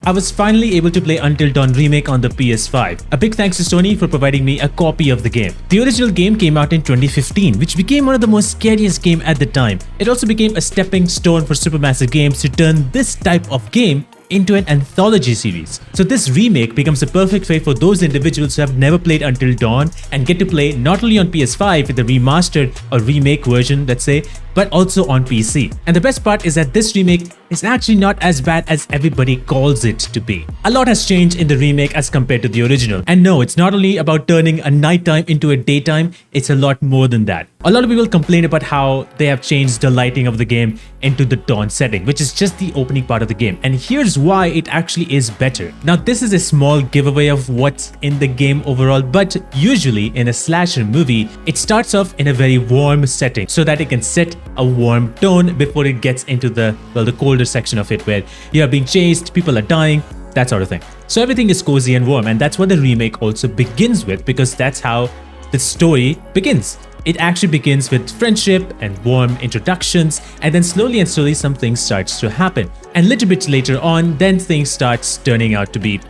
I was finally able to play Until Dawn Remake on the PS5. A big thanks to Sony for providing me a copy of the game. The original game came out in 2015, which became one of the most scariest games at the time. It also became a stepping stone for Supermassive Games to turn this type of game into an anthology series. So this remake becomes a perfect fit for those individuals who have never played Until Dawn and get to play not only on PS5 with the remastered or remake version, let's say, but also on PC. And the best part is that this remake is actually not as bad as everybody calls it to be. A lot has changed in the remake as compared to the original. And no, it's not only about turning a nighttime into a daytime, it's a lot more than that. A lot of people complain about how they have changed the lighting of the game into the dawn setting, which is just the opening part of the game. And here's why it actually is better. Now, this is a small giveaway of what's in the game overall, but usually in a slasher movie, it starts off in a very warm setting so that it can set a warm tone before it gets into the colder section of it where you are being chased, people are dying, that sort of thing. So everything is cozy and warm, and that's what the remake also begins with, because that's how the story begins. It actually begins with friendship and warm introductions, and then slowly some things starts to happen. And a little bit later on, then things starts turning out to be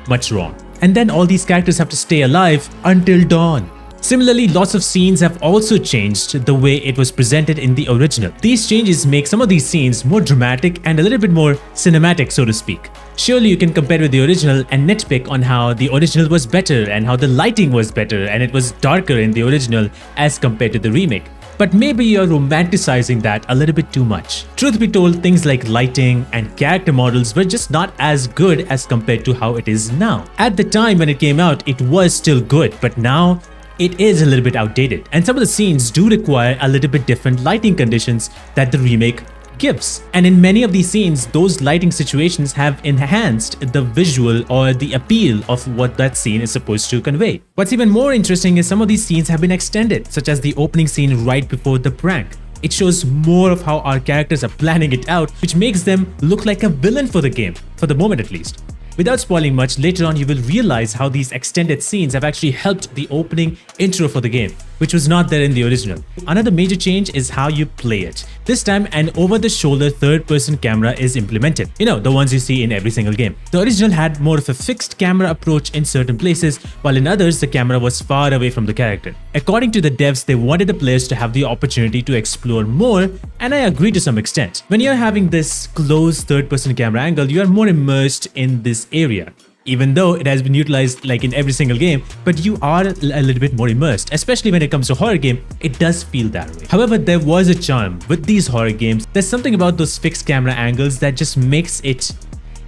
much wrong. And then all these characters have to stay alive until dawn. Similarly, lots of scenes have also changed the way it was presented in the original. These changes make some of these scenes more dramatic and a little bit more cinematic, so to speak. Surely you can compare with the original and nitpick on how the original was better and how the lighting was better and it was darker in the original as compared to the remake. But maybe you're romanticizing that a little bit too much. Truth be told, things like lighting and character models were just not as good as compared to how it is now. At the time when it came out, it was still good, but now it is a little bit outdated, and some of the scenes do require a little bit different lighting conditions that the remake gives. And in many of these scenes, those lighting situations have enhanced the visual or the appeal of what that scene is supposed to convey. What's even more interesting is some of these scenes have been extended, such as the opening scene right before the prank. It shows more of how our characters are planning it out, which makes them look like a villain for the game, for the moment at least. Without spoiling much, later on you will realize how these extended scenes have actually helped the opening intro for the game, which was not there in the original. Another major change is how you play it. This time, an over-the-shoulder third-person camera is implemented. You know, the ones you see in every single game. The original had more of a fixed camera approach in certain places, while in others the camera was far away from the character. According to the devs, they wanted the players to have the opportunity to explore more, and I agree to some extent. When you're having this close third-person camera angle, you are more immersed in this area. Even though it has been utilized like in every single game, but you are a little bit more immersed, especially when it comes to horror game, it does feel that way. However, there was a charm with these horror games. There's something about those fixed camera angles that just makes it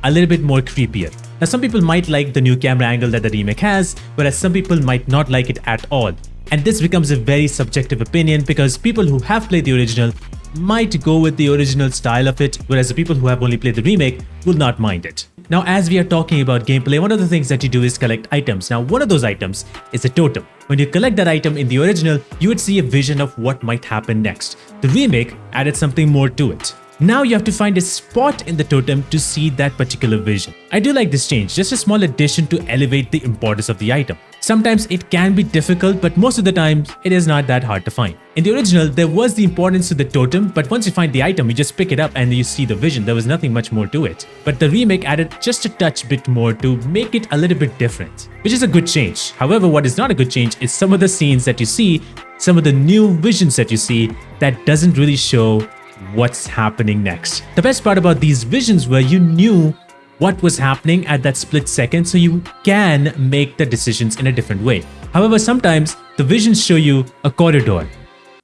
a little bit more creepier. Now, some people might like the new camera angle that the remake has, whereas some people might not like it at all. And this becomes a very subjective opinion because people who have played the original might go with the original style of it, whereas the people who have only played the remake will not mind it. Now, as we are talking about gameplay, one of the things that you do is collect items. Now, one of those items is a totem. When you collect that item in the original, you would see a vision of what might happen next. The remake added something more to it. Now you have to find a spot in the totem to see that particular vision. I do like this change, just a small addition to elevate the importance of the item. Sometimes it can be difficult, but most of the time it is not that hard to find. In the original, there was the importance to the totem, but once you find the item, you just pick it up and you see the vision. There was nothing much more to it. But the remake added just a touch bit more to make it a little bit different, which is a good change. However, what is not a good change is some of the scenes that you see, some of the new visions that you see that doesn't really show what's happening next. The best part about these visions were you knew what was happening at that split second, so you can make the decisions in a different way. However, sometimes the visions show you a corridor.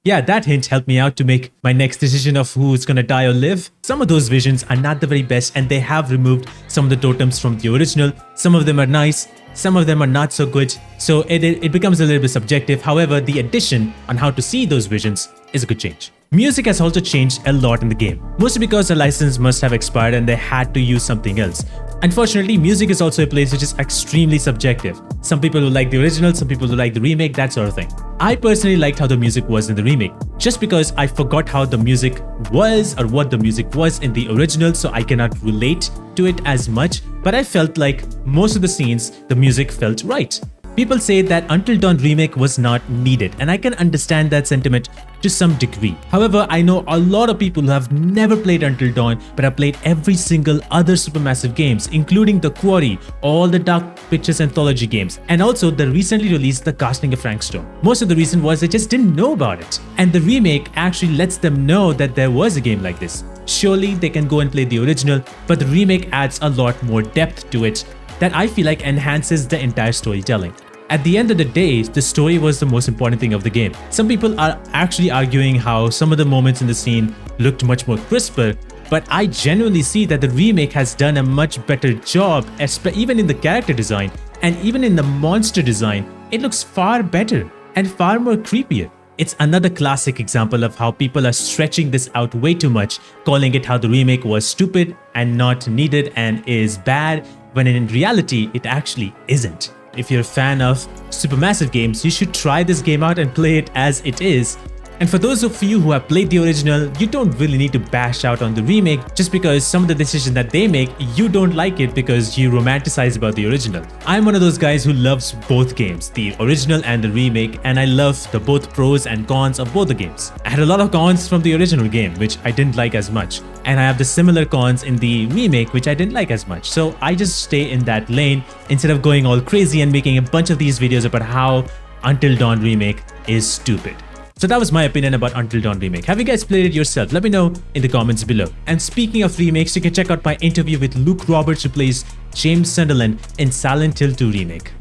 Yeah, that hint helped me out to make my next decision of who's gonna die or live. Some of those visions are not the very best, and they have removed some of the totems from the original. Some of them are nice, some of them are not so good, so it becomes a little bit subjective. However, the addition on how to see those visions is a good change. Music has also changed a lot in the game, mostly because the license must have expired and they had to use something else. Unfortunately, music is also a place which is extremely subjective. Some people will like the original, some people will like the remake, that sort of thing. I personally liked how the music was in the remake, just because I forgot how the music was or what the music was in the original, so I cannot relate to it as much, but I felt like most of the scenes, the music felt right. People say that Until Dawn Remake was not needed, and I can understand that sentiment to some degree. However, I know a lot of people who have never played Until Dawn but have played every single other Supermassive games, including The Quarry, all the Dark Pictures anthology games, and also the recently released The Casting of Frank Stone. Most of the reason was they just didn't know about it, and the remake actually lets them know that there was a game like this. Surely they can go and play the original, but the remake adds a lot more depth to it that I feel like enhances the entire storytelling. At the end of the day, the story was the most important thing of the game. Some people are actually arguing how some of the moments in the scene looked much more crisper, but I genuinely see that the remake has done a much better job, even in the character design and even in the monster design. It looks far better and far more creepier. It's another classic example of how people are stretching this out way too much, calling it how the remake was stupid and not needed and is bad, when in reality it actually isn't. If you're a fan of Supermassive games, you should try this game out and play it as it is. And for those of you who have played the original, you don't really need to bash out on the remake just because some of the decisions that they make, you don't like it because you romanticize about the original. I'm one of those guys who loves both games, the original and the remake, and I love the both pros and cons of both the games. I had a lot of cons from the original game, which I didn't like as much, and I have the similar cons in the remake, which I didn't like as much. So I just stay in that lane instead of going all crazy and making a bunch of these videos about how Until Dawn Remake is stupid. So that was my opinion about Until Dawn Remake. Have you guys played it yourself? Let me know in the comments below. And speaking of remakes, you can check out my interview with Luke Roberts, who plays James Sunderland in Silent Hill 2 Remake.